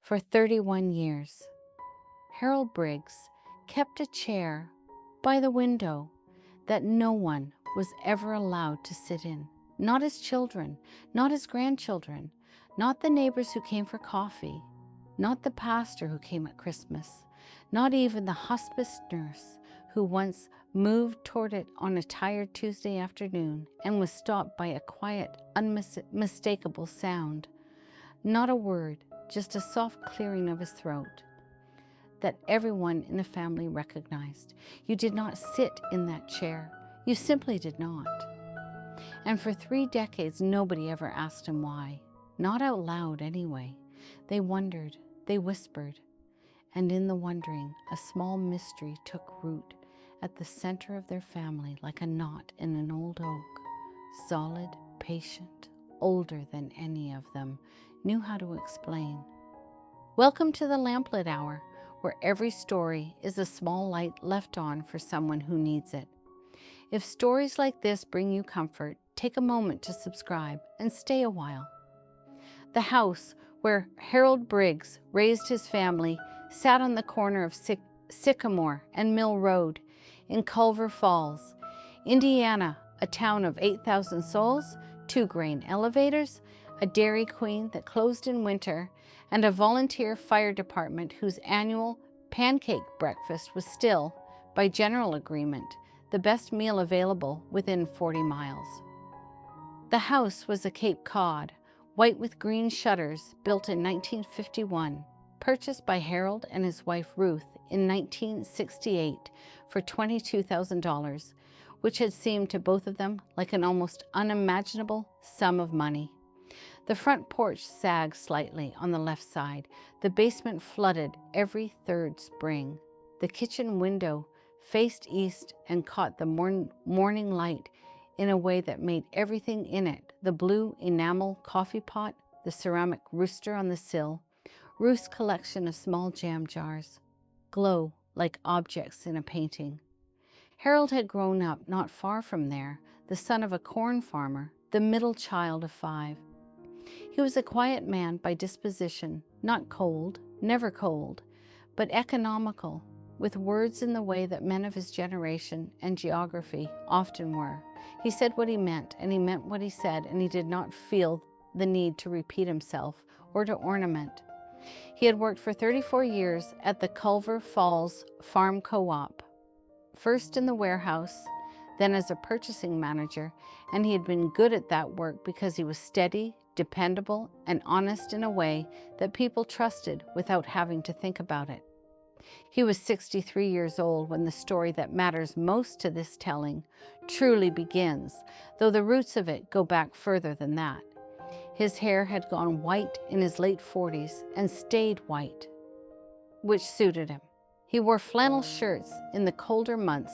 for 31 years. Harold Briggs kept a chair by the window that no one was ever allowed to sit in. Not his children, not his grandchildren, not the neighbors who came for coffee, not the pastor who came at Christmas, not even the hospice nurse who once moved toward it on a tired Tuesday afternoon and was stopped by a quiet, unmistakable sound. Not a word, just a soft clearing of his throat that everyone in the family recognized. You did not sit in that chair. You simply did not. And for 3 decades, nobody ever asked him why. Not out loud, anyway. They wondered, they whispered, and in the wondering, a small mystery took root at the center of their family like a knot in an old oak. Solid, patient, older than any of them knew how to explain. Welcome to the Lamplit Hour, where every story is a small light left on for someone who needs it. If stories like this bring you comfort, take a moment to subscribe and stay a while. The house where Harold Briggs raised his family sat on the corner of Sycamore and Mill Road in Culver Falls, Indiana, a town of 8,000 souls, 2 grain elevators, a Dairy Queen that closed in winter, and a volunteer fire department whose annual pancake breakfast was still, by general agreement, the best meal available within 40 miles. The house was a Cape Cod, white with green shutters, built in 1951, purchased by Harold and his wife Ruth in 1968 for $22,000, which had seemed to both of them like an almost unimaginable sum of money. The front porch sagged slightly on the left side. The basement flooded every 3rd spring. The kitchen window faced east and caught the morning light in a way that made everything in it, the blue enamel coffee pot, the ceramic rooster on the sill, Ruth's collection of small jam jars, glow like objects in a painting. Harold had grown up not far from there, the son of a corn farmer, the middle child of 5. He was a quiet man by disposition, not cold, never cold, but economical, with words in the way that men of his generation and geography often were. He said what he meant, and he meant what he said, and he did not feel the need to repeat himself or to ornament. He had worked for 34 years at the Culver Falls Farm Co-op, first in the warehouse, then as a purchasing manager, and he had been good at that work because he was steady, dependable, and honest in a way that people trusted without having to think about it. He was 63 years old when the story that matters most to this telling truly begins, though the roots of it go back further than that. His hair had gone white in his late 40s and stayed white, which suited him. He wore flannel shirts in the colder months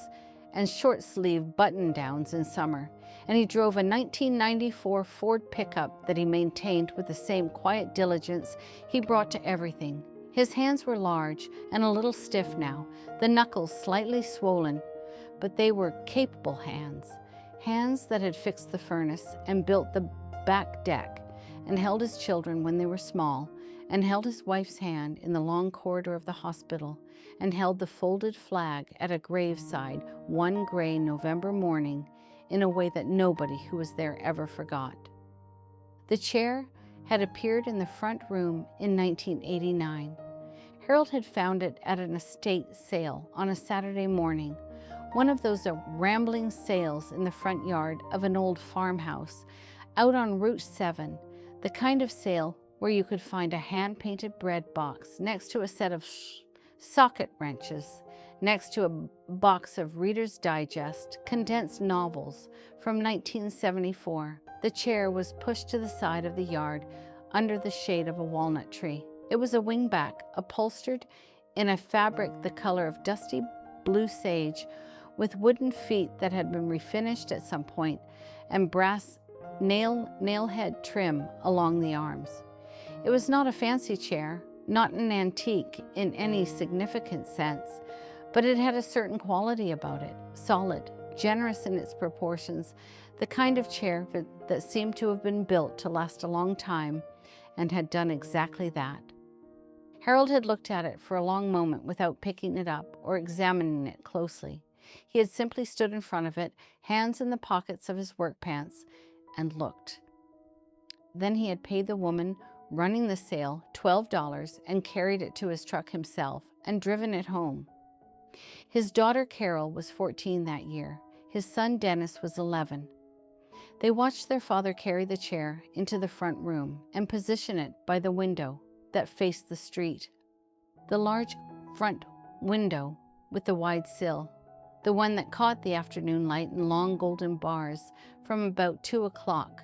and short-sleeve button-downs in summer, and he drove a 1994 Ford pickup that he maintained with the same quiet diligence he brought to everything. His hands were large and a little stiff now, the knuckles slightly swollen, but they were capable hands, hands that had fixed the furnace and built the back deck, and held his children when they were small, and held his wife's hand in the long corridor of the hospital, and held the folded flag at a graveside one gray November morning in a way that nobody who was there ever forgot. The chair had appeared in the front room in 1989. Harold had found it at an estate sale on a Saturday morning, one of those rambling sales in the front yard of an old farmhouse out on Route 7, the kind of sale where you could find a hand-painted bread box next to a set of socket wrenches, next to a box of Reader's Digest condensed novels from 1974. The chair was pushed to the side of the yard under the shade of a walnut tree. It was a wingback, upholstered in a fabric the color of dusty blue sage, with wooden feet that had been refinished at some point and brass nailhead trim along the arms. It was not a fancy chair, not an antique in any significant sense, but it had a certain quality about it, solid, generous in its proportions, the kind of chair that seemed to have been built to last a long time and had done exactly that. Harold had looked at it for a long moment without picking it up or examining it closely. He had simply stood in front of it, hands in the pockets of his work pants, and looked. Then he had paid the woman running the sale $12 and carried it to his truck himself and driven it home. His daughter Carol was 14 that year. His son Dennis was 11. They watched their father carry the chair into the front room and position it by the window that faced the street. The large front window with the wide sill, the one that caught the afternoon light in long golden bars from about 2 o'clock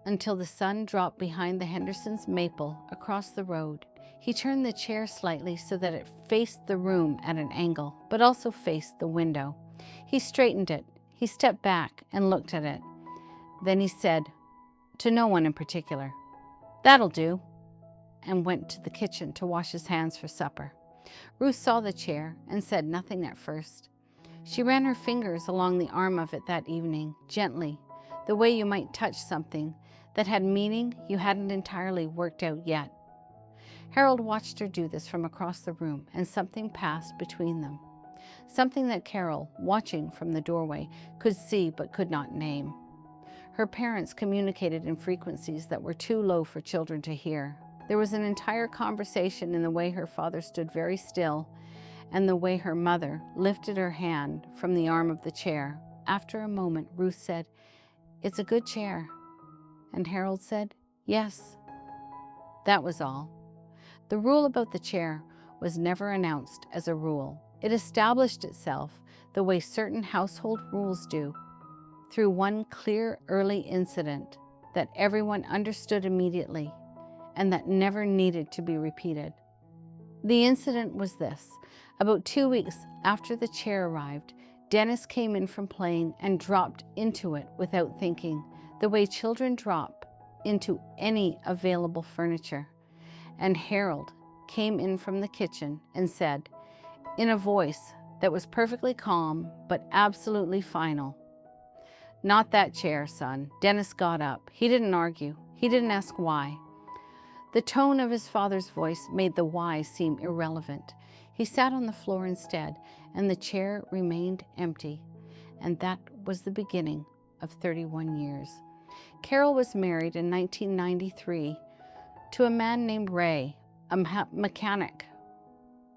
until the sun dropped behind the Hendersons' maple across the road. He turned the chair slightly so that it faced the room at an angle, but also faced the window. He straightened it. He stepped back and looked at it. Then he said, to no one in particular, "That'll do," and went to the kitchen to wash his hands for supper. Ruth saw the chair and said nothing at first. She ran her fingers along the arm of it that evening, gently, the way you might touch something that had meaning you hadn't entirely worked out yet. Harold watched her do this from across the room, and something passed between them. Something that Carol, watching from the doorway, could see but could not name. Her parents communicated in frequencies that were too low for children to hear. There was an entire conversation in the way her father stood very still and the way her mother lifted her hand from the arm of the chair. After a moment, Ruth said, "It's a good chair." And Harold said, "Yes." That was all. The rule about the chair was never announced as a rule. It established itself the way certain household rules do, through one clear early incident that everyone understood immediately and that never needed to be repeated. The incident was this. About 2 weeks after the chair arrived, Dennis came in from playing and dropped into it without thinking, the way children drop into any available furniture. And Harold came in from the kitchen and said, in a voice that was perfectly calm but absolutely final, "Not that chair, son." Dennis got up. He didn't argue. He didn't ask why. The tone of his father's voice made the why seem irrelevant. He sat on the floor instead, and the chair remained empty. And that was the beginning of 31 years. Carol was married in 1993 to a man named Ray, a mechanic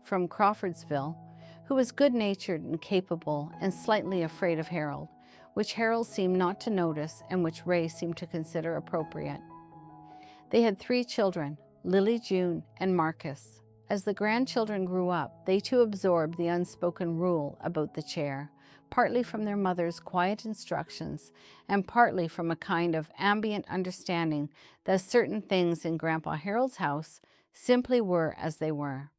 from Crawfordsville, who was good-natured and capable and slightly afraid of Harold, which Harold seemed not to notice and which Ray seemed to consider appropriate. They had 3 children, Lily, June, and Marcus. As the grandchildren grew up, they too absorbed the unspoken rule about the chair, partly from their mother's quiet instructions and partly from a kind of ambient understanding that certain things in Grandpa Harold's house simply were as they were.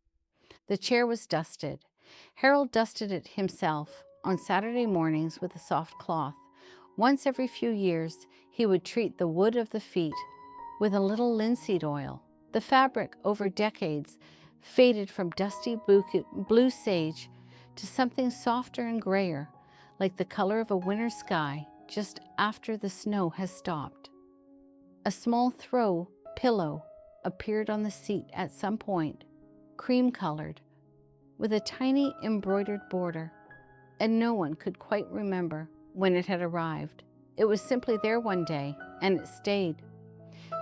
The chair was dusted. Harold dusted it himself on Saturday mornings with a soft cloth. Once every few years, he would treat the wood of the feet with a little linseed oil. The fabric, over decades, faded from dusty blue sage to something softer and grayer, like the color of a winter sky just after the snow has stopped. A small throw pillow appeared on the seat at some point, cream-colored, with a tiny embroidered border, and no one could quite remember when it had arrived. It was simply there one day, and it stayed.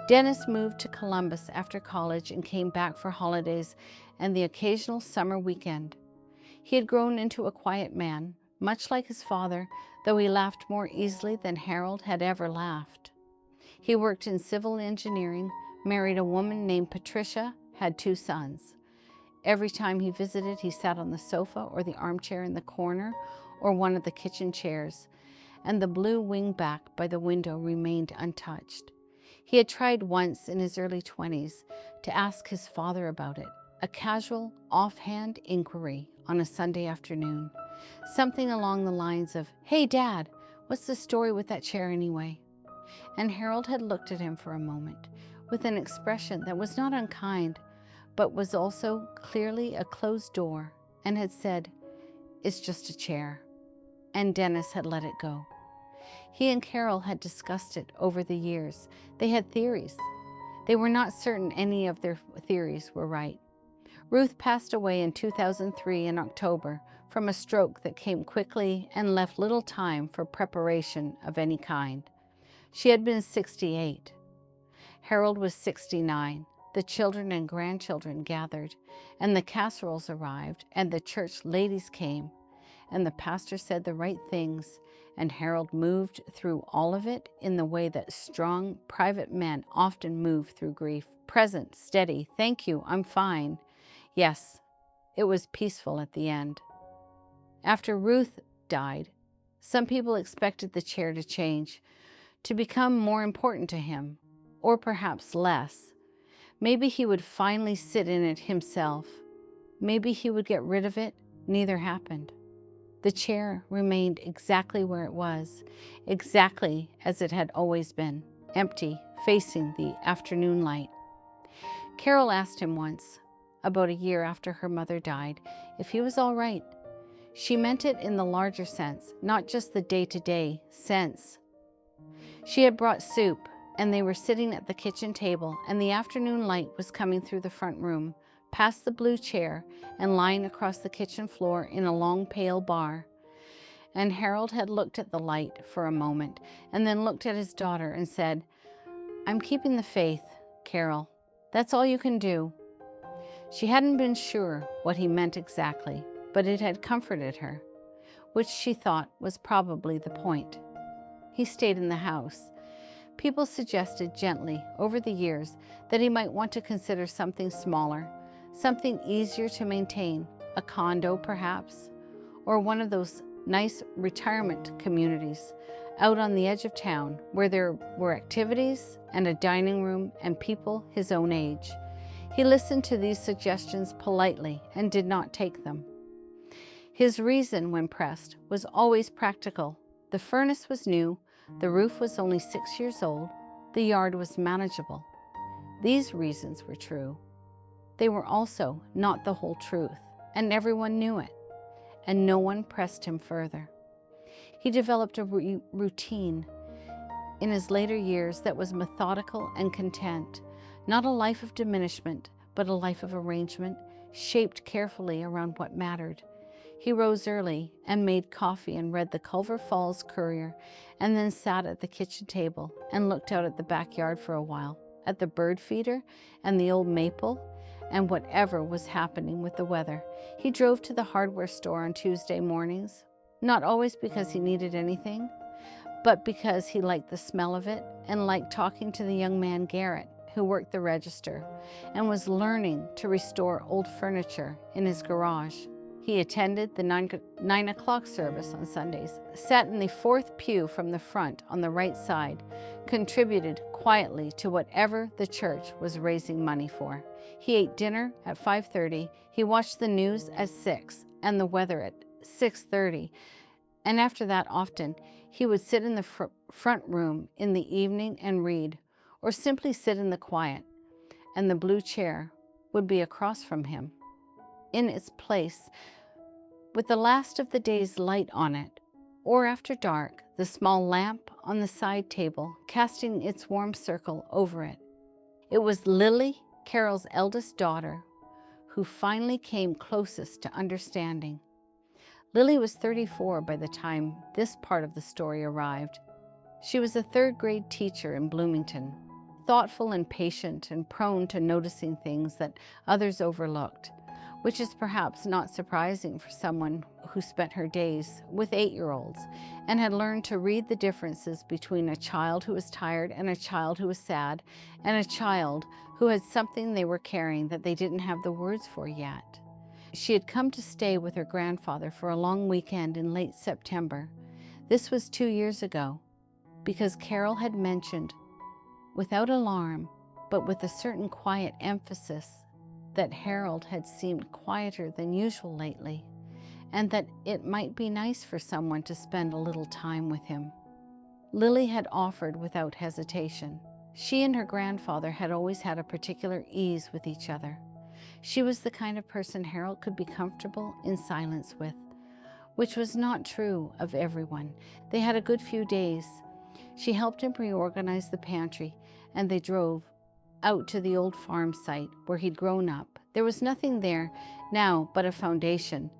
Dennis moved to Columbus after college and came back for holidays and the occasional summer weekend. He had grown into a quiet man, much like his father, though he laughed more easily than Harold had ever laughed. He worked in civil engineering, married a woman named Patricia, had 2 sons. Every time he visited, he sat on the sofa or the armchair in the corner or one of the kitchen chairs, and the blue wingback by the window remained untouched. He had tried once in his early 20s to ask his father about it, a casual, offhand inquiry on a Sunday afternoon, something along the lines of, "Hey, Dad, what's the story with that chair anyway?" And Harold had looked at him for a moment with an expression that was not unkind, but was also clearly a closed door, and had said, "It's just a chair." And Dennis had let it go. He and Carol had discussed it over the years. They had theories. They were not certain any of their theories were right. Ruth passed away in 2003 in October from a stroke that came quickly and left little time for preparation of any kind. She had been 68. Harold was 69. The children and grandchildren gathered, and the casseroles arrived, and the church ladies came, and the pastor said the right things, and Harold moved through all of it in the way that strong, private men often move through grief. Present, steady, thank you, I'm fine. Yes, it was peaceful at the end. After Ruth died, some people expected the chair to change, to become more important to him, or perhaps less. Maybe he would finally sit in it himself. Maybe he would get rid of it. Neither happened. The chair remained exactly where it was, exactly as it had always been, empty, facing the afternoon light. Carol asked him once, about a year after her mother died, if he was all right. She meant it in the larger sense, not just the day-to-day sense. She had brought soup, and they were sitting at the kitchen table, and the afternoon light was coming through the front room, past the blue chair, and lying across the kitchen floor in a long pale bar. And Harold had looked at the light for a moment, and then looked at his daughter and said, "I'm keeping the faith, Carol. That's all you can do." She hadn't been sure what he meant exactly, but it had comforted her, which she thought was probably the point. He stayed in the house. People suggested gently over the years that he might want to consider something smaller, something easier to maintain, a condo perhaps, or one of those nice retirement communities out on the edge of town where there were activities and a dining room and people his own age. He listened to these suggestions politely and did not take them. His reason, when pressed, was always practical. The furnace was new, the roof was only 6 years old, the yard was manageable. These reasons were true. They were also not the whole truth, and everyone knew it, and no one pressed him further. He developed a routine in his later years that was methodical and content, not a life of diminishment, but a life of arrangement, shaped carefully around what mattered. He rose early and made coffee and read the Culver Falls Courier, and then sat at the kitchen table and looked out at the backyard for a while, at the bird feeder and the old maple and whatever was happening with the weather. He drove to the hardware store on Tuesday mornings, not always because he needed anything, but because he liked the smell of it and liked talking to the young man Garrett, who worked the register and was learning to restore old furniture in his garage. He attended the 9 o'clock service on Sundays, sat in the fourth pew from the front on the right side, contributed quietly to whatever the church was raising money for. He ate dinner at 5:30, he watched the news at 6 and the weather at 6:30, and after that often he would sit in the front room in the evening and read, or simply sit in the quiet, and the blue chair would be across from him, in its place, with the last of the day's light on it, or after dark, the small lamp on the side table casting its warm circle over it. It was Lily, Carol's eldest daughter, who finally came closest to understanding. Lily was 34 by the time this part of the story arrived. She was a third-grade teacher in Bloomington, thoughtful and patient and prone to noticing things that others overlooked, which is perhaps not surprising for someone who spent her days with 8-year-olds and had learned to read the differences between a child who was tired and a child who was sad, and a child who had something they were carrying that they didn't have the words for yet. She had come to stay with her grandfather for a long weekend in late September. This was 2 years ago, because Carol had mentioned, without alarm, but with a certain quiet emphasis, that Harold had seemed quieter than usual lately, and that it might be nice for someone to spend a little time with him. Lily had offered without hesitation. She and her grandfather had always had a particular ease with each other. She was the kind of person Harold could be comfortable in silence with, which was not true of everyone. They had a good few days. She helped him reorganize the pantry, and they drove out to the old farm site where he'd grown up. There was nothing there now but a foundation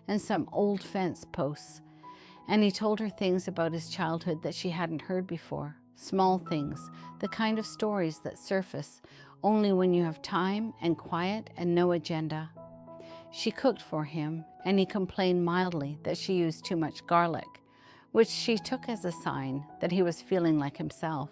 and some old fence posts, and he told her things about his childhood that she hadn't heard before. Small things, the kind of stories that surface only when you have time and quiet and no agenda. She cooked for him, and he complained mildly that she used too much garlic, which she took as a sign that he was feeling like himself.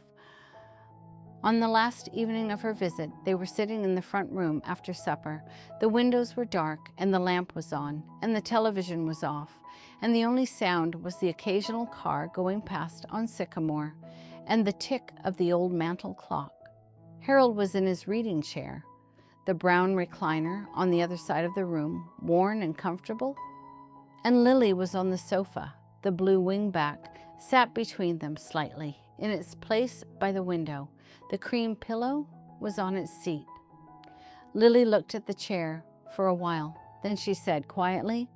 On the last evening of her visit, they were sitting in the front room after supper. The windows were dark, and the lamp was on, and the television was off, and the only sound was the occasional car going past on Sycamore, and the tick of the old mantel clock. Harold was in his reading chair, the brown recliner on the other side of the room, worn and comfortable, and Lily was on the sofa. The blue wingback sat between them slightly, in its place by the window. The cream pillow was on its seat. Lily looked at the chair for a while. Then she said quietly,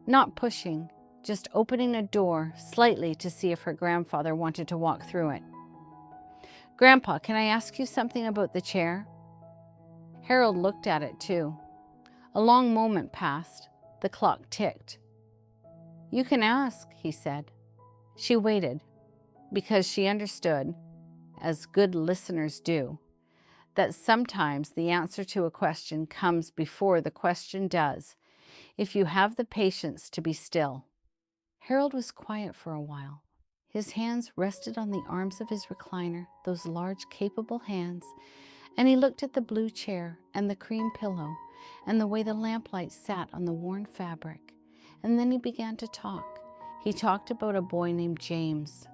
not pushing, just opening a door slightly to see if her grandfather wanted to walk through it. "Grandpa, can I ask you something about the chair?" Harold looked at it too. A long moment passed. The clock ticked. "You can ask," he said. She waited, because she understood, as good listeners do, that sometimes the answer to a question comes before the question does, if you have the patience to be still. Harold was quiet for a while. His hands rested on the arms of his recliner, those large, capable hands, and he looked at the blue chair and the cream pillow and the way the lamplight sat on the worn fabric. And then he began to talk. He talked about a boy named James.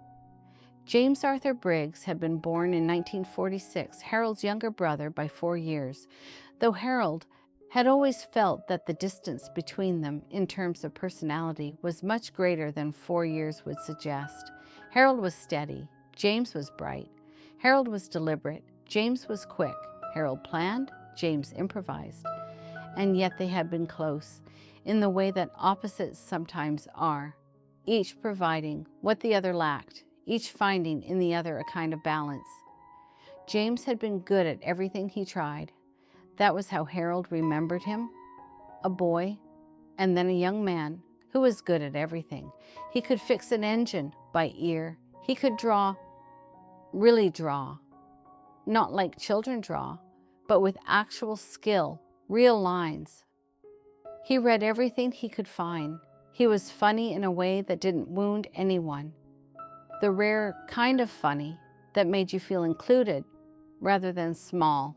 James Arthur Briggs had been born in 1946, Harold's younger brother by 4 years, though Harold had always felt that the distance between them in terms of personality was much greater than 4 years would suggest. Harold was steady. James was bright. Harold was deliberate. James was quick. Harold planned. James improvised. And yet they had been close, in the way that opposites sometimes are, each providing what the other lacked, each finding in the other a kind of balance. James had been good at everything he tried. That was how Harold remembered him, a boy, and then a young man who was good at everything. He could fix an engine by ear. He could draw, really draw, not like children draw, but with actual skill, real lines. He read everything he could find. He was funny in a way that didn't wound anyone, the rare kind of funny that made you feel included rather than small.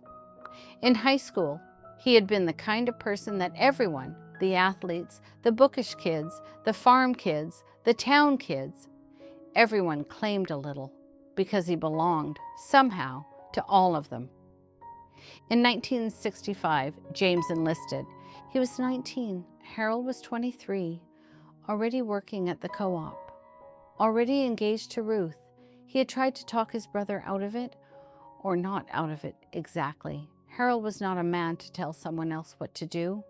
In high school, he had been the kind of person that everyone, the athletes, the bookish kids, the farm kids, the town kids, everyone claimed a little because he belonged, somehow, to all of them. In 1965, James enlisted. He was 19. Harold was 23, already working at the co-op, already engaged to Ruth. He had tried to talk his brother out of it, or not out of it exactly. Harold was not a man to tell someone else what to do,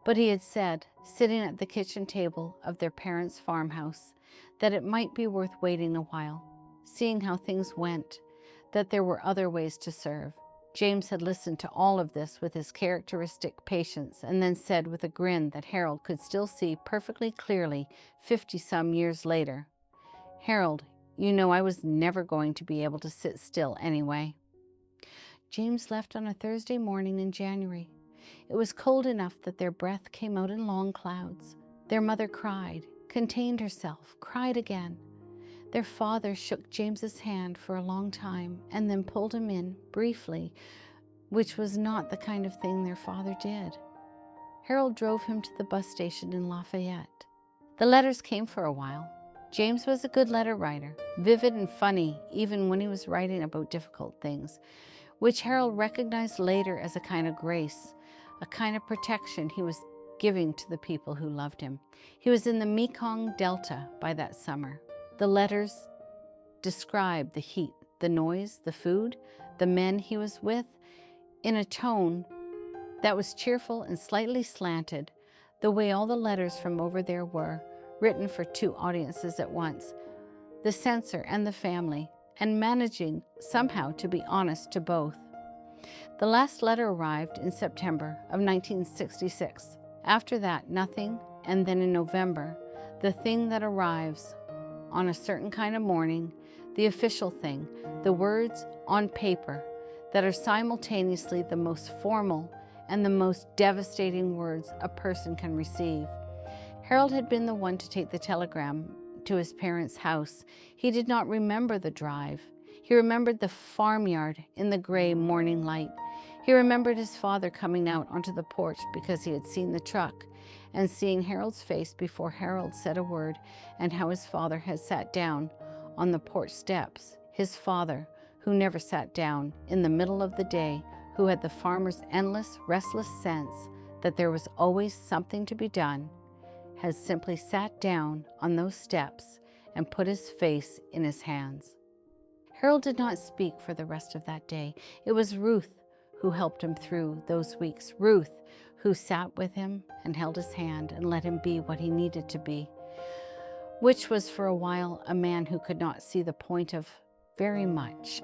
but he had said, sitting at the kitchen table of their parents' farmhouse, that it might be worth waiting a while, seeing how things went, that there were other ways to serve. James had listened to all of this with his characteristic patience, and then said with a grin that Harold could still see perfectly clearly 50-some years later, "Harold, you know I was never going to be able to sit still anyway." James left on a Thursday morning in January. It was cold enough that their breath came out in long clouds. Their mother cried, contained herself, cried again. Their father shook James's hand for a long time and then pulled him in, briefly, which was not the kind of thing their father did. Harold drove him to the bus station in Lafayette. The letters came for a while. James was a good letter writer, vivid and funny even when he was writing about difficult things, which Harold recognized later as a kind of grace, a kind of protection he was giving to the people who loved him. He was in the Mekong Delta by that summer. The letters described the heat, the noise, the food, the men he was with, in a tone that was cheerful and slightly slanted, the way all the letters from over there were, written for 2 audiences at once, the censor and the family, and managing somehow to be honest to both. The last letter arrived in September of 1966. After that, nothing, and then in November, the thing that arrives on a certain kind of morning, the official thing, the words on paper that are simultaneously the most formal and the most devastating words a person can receive. Harold had been the one to take the telegram to his parents' house. He did not remember the drive. He remembered the farmyard in the gray morning light. He remembered his father coming out onto the porch because he had seen the truck, and seeing Harold's face before Harold said a word, and how his father had sat down on the porch steps. His father, who never sat down in the middle of the day, who had the farmer's endless, restless sense that there was always something to be done, had simply sat down on those steps and put his face in his hands. Harold did not speak for the rest of that day. It was Ruth who helped him through those weeks. Ruth, who sat with him and held his hand and let him be what he needed to be, which was for a while a man who could not see the point of very much.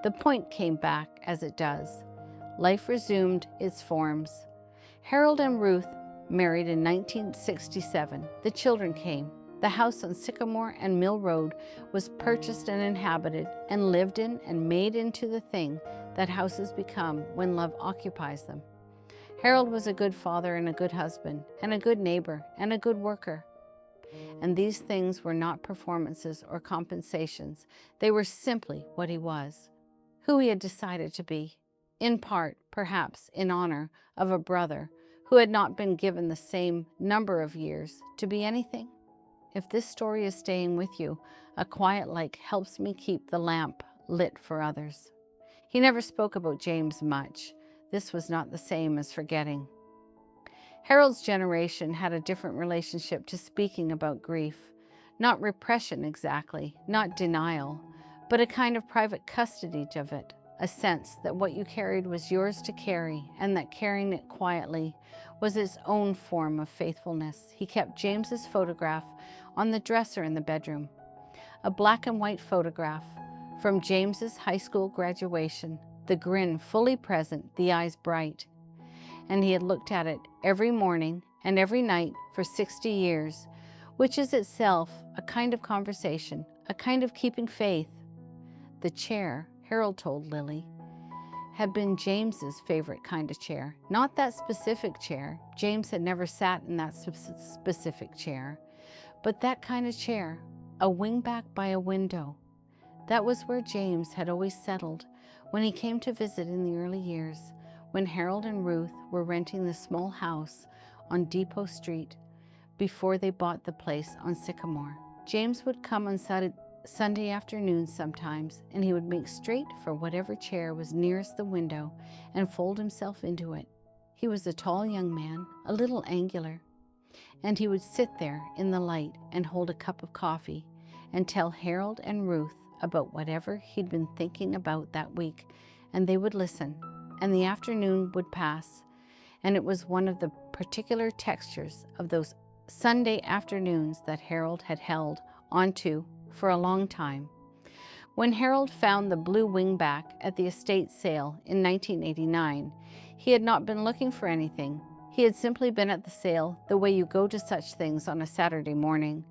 The point came back as it does. Life resumed its forms. Harold and Ruth married in 1967. The children came. The house on Sycamore and Mill Road was purchased and inhabited and lived in and made into the thing that houses become when love occupies them. Harold was a good father and a good husband and a good neighbor and a good worker. And these things were not performances or compensations. They were simply what he was, who he had decided to be, in part, perhaps, in honor of a brother who had not been given the same number of years to be anything. If this story is staying with you, a quiet light helps me keep the lamp lit for others. He never spoke about James much. This was not the same as forgetting. Harold's generation had a different relationship to speaking about grief. Not repression exactly, not denial, but a kind of private custody of it, a sense that what you carried was yours to carry, and that carrying it quietly was its own form of faithfulness. He kept James's photograph on the dresser in the bedroom, a black and white photograph from James's high school graduation, the grin fully present, the eyes bright. And he had looked at it every morning and every night for 60 years, which is itself a kind of conversation, a kind of keeping faith. The chair, Harold told Lily, had been James's favorite kind of chair. Not that specific chair. James had never sat in that specific chair. But that kind of chair, a wingback by a window. That was where James had always settled when he came to visit in the early years, when Harold and Ruth were renting the small house on Depot Street before they bought the place on Sycamore. James would come on Sunday afternoons sometimes, and he would make straight for whatever chair was nearest the window and fold himself into it. He was a tall young man, a little angular, and he would sit there in the light and hold a cup of coffee and tell Harold and Ruth about whatever he'd been thinking about that week, and they would listen, and the afternoon would pass, and it was one of the particular textures of those Sunday afternoons that Harold had held onto for a long time. When Harold found the blue wingback at the estate sale in 1989, he had not been looking for anything. He had simply been at the sale the way you go to such things on a Saturday morning,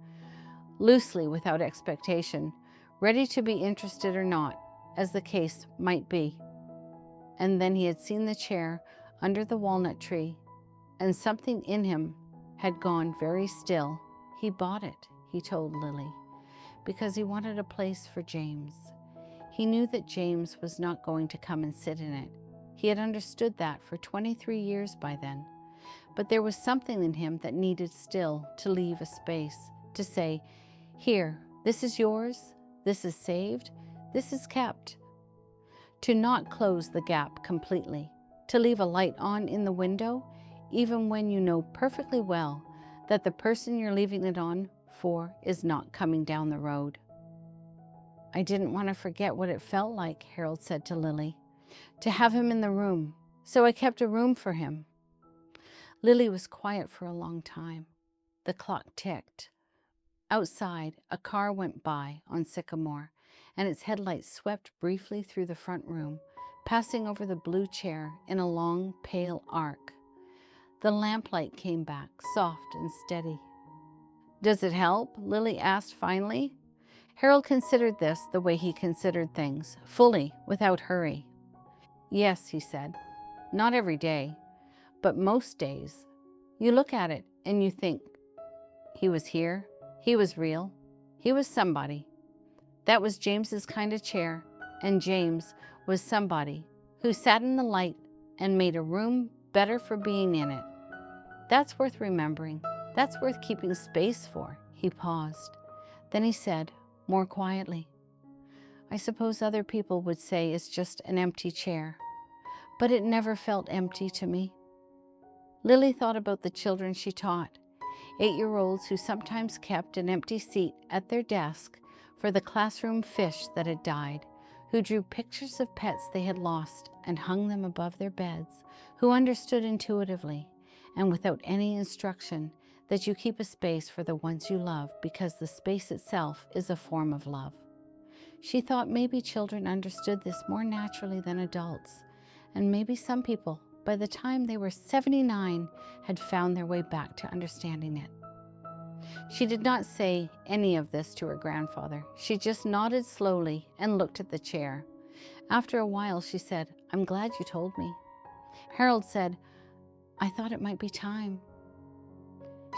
loosely without expectation, ready to be interested or not, as the case might be. And then he had seen the chair under the walnut tree, and something in him had gone very still. He bought it, he told Lily, because he wanted a place for James. He knew that James was not going to come and sit in it. He had understood that for 23 years by then. But there was something in him that needed still to leave a space, to say, here, this is yours, this is saved, this is kept. To not close the gap completely, to leave a light on in the window, even when you know perfectly well that the person you're leaving it on for is not coming down the road. I didn't want to forget what it felt like, Harold said to Lily, to have him in the room, so I kept a room for him. Lily was quiet for a long time. The clock ticked. Outside, a car went by on Sycamore, and its headlights swept briefly through the front room, passing over the blue chair in a long, pale arc. The lamplight came back, soft and steady. "Does it help?" Lily asked finally. Harold considered this the way he considered things, fully, without hurry. "Yes," he said. "Not every day, but most days. You look at it and you think, he was here, he was real, he was somebody. That was James's kind of chair, and James was somebody who sat in the light and made a room better for being in it. That's worth remembering. That's worth keeping space for." He paused. Then he said, more quietly, "I suppose other people would say it's just an empty chair, but it never felt empty to me." Lily thought about the children she taught, 8-year-olds who sometimes kept an empty seat at their desk for the classroom fish that had died, who drew pictures of pets they had lost and hung them above their beds, who understood intuitively and without any instruction that you keep a space for the ones you love because the space itself is a form of love. She thought maybe children understood this more naturally than adults, and maybe some people, by the time they were 79, had found their way back to understanding it. She did not say any of this to her grandfather. She just nodded slowly and looked at the chair. After a while, she said, "I'm glad you told me." Harold said, "I thought it might be time."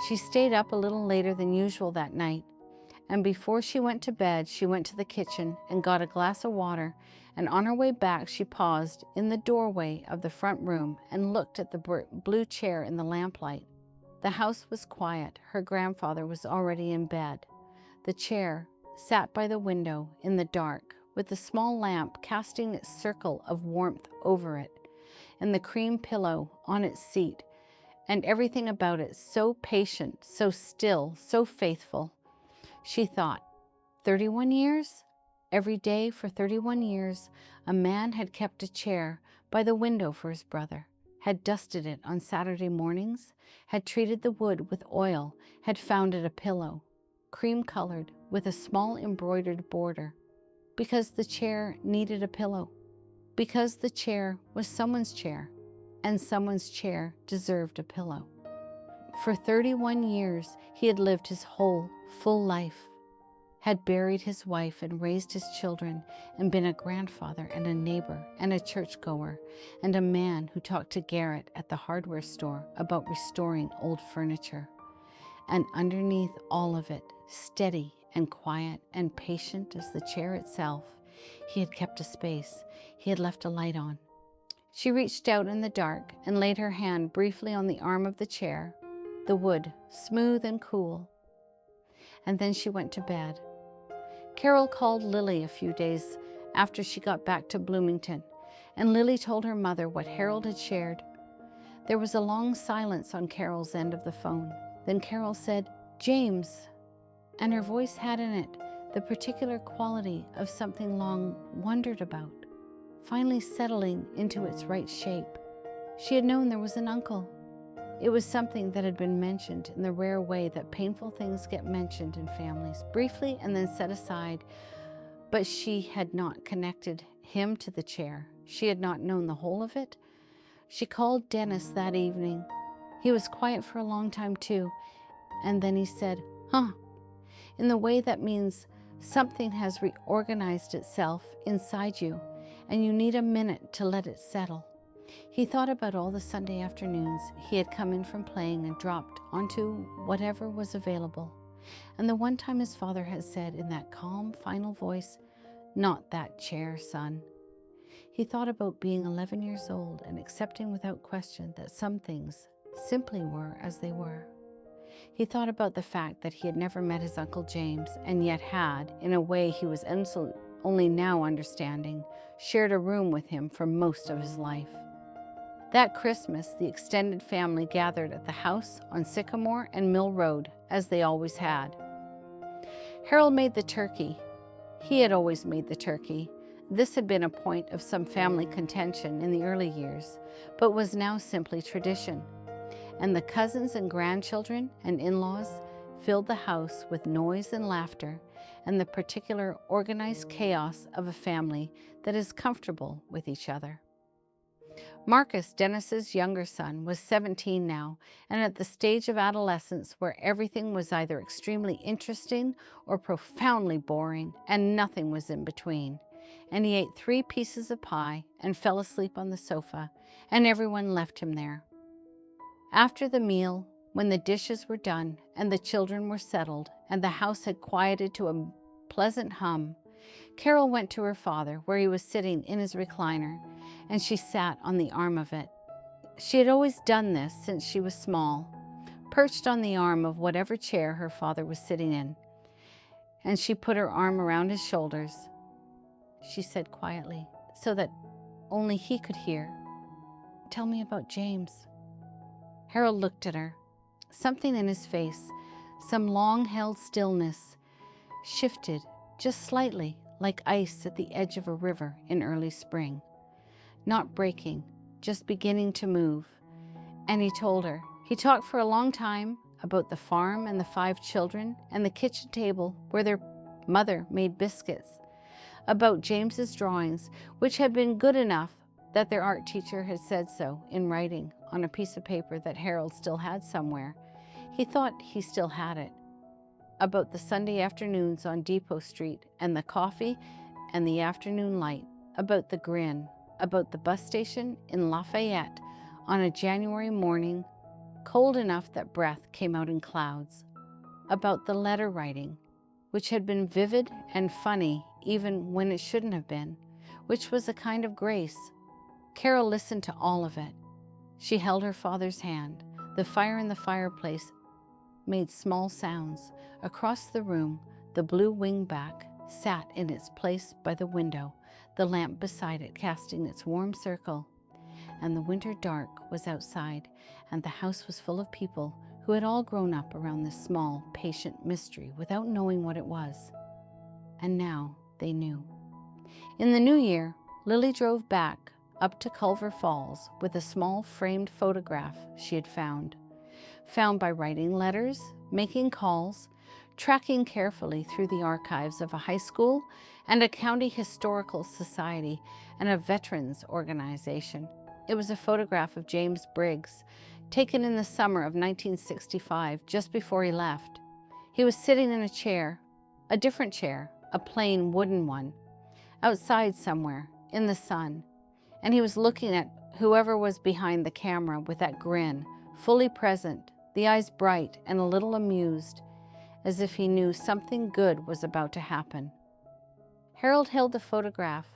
She stayed up a little later than usual that night, and before she went to bed, she went to the kitchen and got a glass of water, and on her way back, she paused in the doorway of the front room and looked at the blue chair in the lamplight. The house was quiet. Her grandfather was already in bed. The chair sat by the window in the dark, with the small lamp casting its circle of warmth over it, and the cream pillow on its seat, and everything about it so patient, so still, so faithful. She thought, 31 years? Every day for 31 years, a man had kept a chair by the window for his brother, had dusted it on Saturday mornings, had treated the wood with oil, had found it a pillow, cream-colored with a small embroidered border, because the chair needed a pillow, because the chair was someone's chair, and someone's chair deserved a pillow. For 31 years, he had lived his whole, full life, had buried his wife and raised his children, and been a grandfather and a neighbor and a churchgoer, and a man who talked to Garrett at the hardware store about restoring old furniture. And underneath all of it, steady and quiet and patient as the chair itself, he had kept a space. He had left a light on. She reached out in the dark and laid her hand briefly on the arm of the chair, the wood smooth and cool. And then she went to bed. Carol called Lily a few days after she got back to Bloomington, and Lily told her mother what Harold had shared. There was a long silence on Carol's end of the phone. Then Carol said, "James," and her voice had in it the particular quality of something long wondered about, finally settling into its right shape. She had known there was an uncle. It was something that had been mentioned in the rare way that painful things get mentioned in families, briefly and then set aside, but she had not connected him to the chair. She had not known the whole of it. She called Dennis that evening. He was quiet for a long time too, and then he said, "Huh," in the way that means something has reorganized itself inside you, and you need a minute to let it settle. He thought about all the Sunday afternoons he had come in from playing and dropped onto whatever was available, and the one time his father had said in that calm, final voice, "Not that chair, son." He thought about being 11 years old and accepting without question that some things simply were as they were. He thought about the fact that he had never met his Uncle James, and yet had, in a way he was only now understanding, shared a room with him for most of his life. That Christmas, the extended family gathered at the house on Sycamore and Mill Road, as they always had. Harold made the turkey. He had always made the turkey. This had been a point of some family contention in the early years, but was now simply tradition. And the cousins and grandchildren and in-laws filled the house with noise and laughter, and the particular organized chaos of a family that is comfortable with each other. Marcus, Dennis's younger son, was 17 now, and at the stage of adolescence where everything was either extremely interesting or profoundly boring, and nothing was in between. And he ate 3 pieces of pie and fell asleep on the sofa, and everyone left him there. After the meal, when the dishes were done and the children were settled and the house had quieted to a pleasant hum, Carol went to her father, where he was sitting in his recliner, and she sat on the arm of it. She had always done this since she was small, perched on the arm of whatever chair her father was sitting in, and she put her arm around his shoulders. She said quietly, so that only he could hear, "Tell me about James." Harold looked at her. Something in his face, some long-held stillness, shifted just slightly, like ice at the edge of a river in early spring. Not breaking, just beginning to move. And he told her. He talked for a long time about the farm and the 5 children and the kitchen table where their mother made biscuits, about James's drawings, which had been good enough that their art teacher had said so in writing on a piece of paper that Harold still had somewhere. He thought he still had it. About the Sunday afternoons on Depot Street and the coffee and the afternoon light, about the grin, about the bus station in Lafayette on a January morning, cold enough that breath came out in clouds, about the letter writing, which had been vivid and funny even when it shouldn't have been, which was a kind of grace. Carol listened to all of it. She held her father's hand. The fire in the fireplace made small sounds. Across the room, the blue wingback sat in its place by the window, the lamp beside it casting its warm circle. And the winter dark was outside, and the house was full of people who had all grown up around this small, patient mystery without knowing what it was. And now they knew. In the new year, Lily drove back up to Culver Falls with a small framed photograph she had found by writing letters, making calls, tracking carefully through the archives of a high school and a county historical society and a veterans organization. It was a photograph of James Briggs, taken in the summer of 1965, just before he left. He was sitting in a chair, a different chair, a plain wooden one, outside somewhere, in the sun, and he was looking at whoever was behind the camera with that grin, fully present, the eyes bright and a little amused, as if he knew something good was about to happen. Harold held the photograph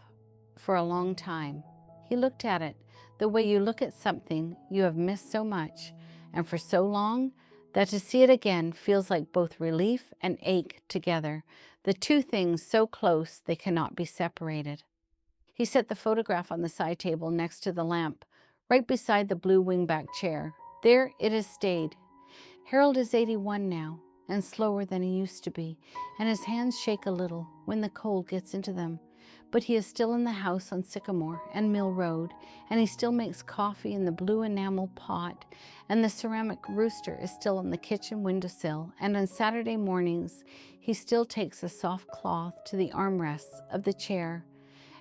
for a long time. He looked at it the way you look at something you have missed so much and for so long that to see it again feels like both relief and ache together, the two things so close they cannot be separated. He set the photograph on the side table next to the lamp, right beside the blue wingback chair. There it has stayed. Harold is 81 now, and slower than he used to be, and his hands shake a little when the cold gets into them. But he is still in the house on Sycamore and Mill Road, and he still makes coffee in the blue enamel pot, and the ceramic rooster is still on the kitchen windowsill, and on Saturday mornings he still takes a soft cloth to the armrests of the chair,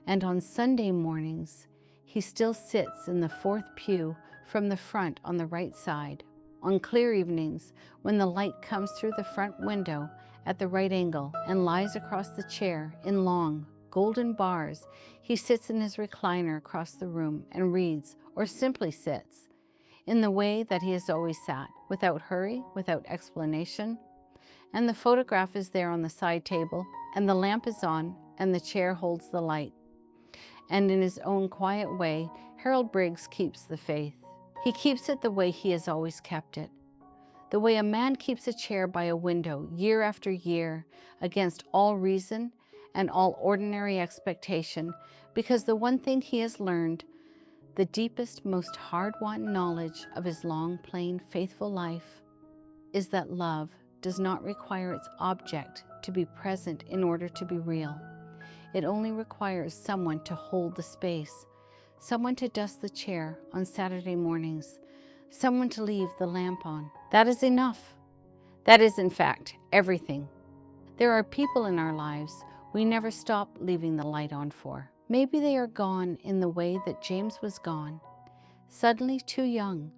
and on Sunday mornings he still sits in the 4th pew from the front on the right side. On clear evenings, when the light comes through the front window at the right angle and lies across the chair in long, golden bars, he sits in his recliner across the room and reads, or simply sits, in the way that he has always sat, without hurry, without explanation. And the photograph is there on the side table, and the lamp is on, and the chair holds the light. And in his own quiet way, Harold Briggs keeps the faith. He keeps it the way he has always kept it. The way a man keeps a chair by a window year after year against all reason and all ordinary expectation, because the one thing he has learned, the deepest, most hard-won knowledge of his long, plain, faithful life, is that love does not require its object to be present in order to be real. It only requires someone to hold the space, someone to dust the chair on Saturday mornings, someone to leave the lamp on. That is enough. That is, in fact, everything. There are people in our lives we never stop leaving the light on for. Maybe they are gone in the way that James was gone, suddenly too young,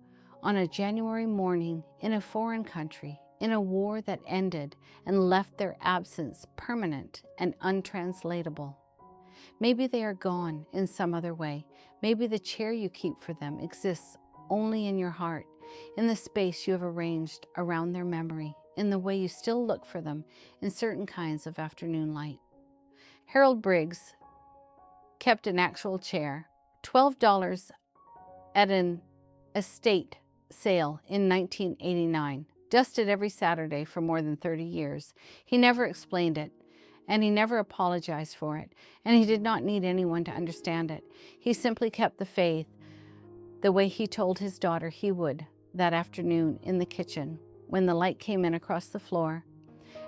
on a January morning in a foreign country, in a war that ended and left their absence permanent and untranslatable. Maybe they are gone in some other way. Maybe the chair you keep for them exists only in your heart, in the space you have arranged around their memory, in the way you still look for them in certain kinds of afternoon light. Harold Briggs kept an actual chair, $12 at an estate sale in 1989, dusted every Saturday for more than 30 years. He never explained it, and he never apologized for it, and he did not need anyone to understand it. He simply kept the faith the way he told his daughter he would that afternoon in the kitchen when the light came in across the floor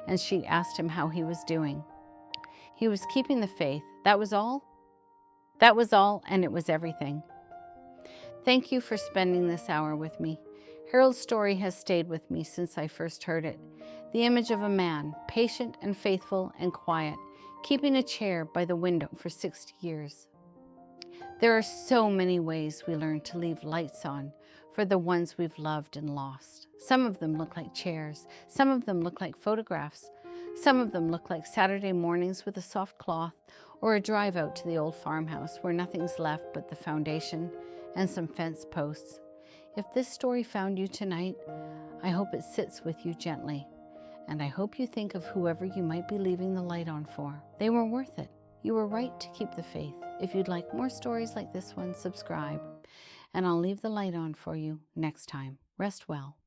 and she asked him how he was doing. He was keeping the faith. That was all. That was all, and it was everything. Thank you for spending this hour with me. Harold's story has stayed with me since I first heard it. The image of a man, patient and faithful and quiet, keeping a chair by the window for 60 years. There are so many ways we learn to leave lights on for the ones we've loved and lost. Some of them look like chairs. Some of them look like photographs. Some of them look like Saturday mornings with a soft cloth, or a drive out to the old farmhouse where nothing's left but the foundation and some fence posts. If this story found you tonight, I hope it sits with you gently, and I hope you think of whoever you might be leaving the light on for. They were worth it. You were right to keep the faith. If you'd like more stories like this one, subscribe, and I'll leave the light on for you next time. Rest well.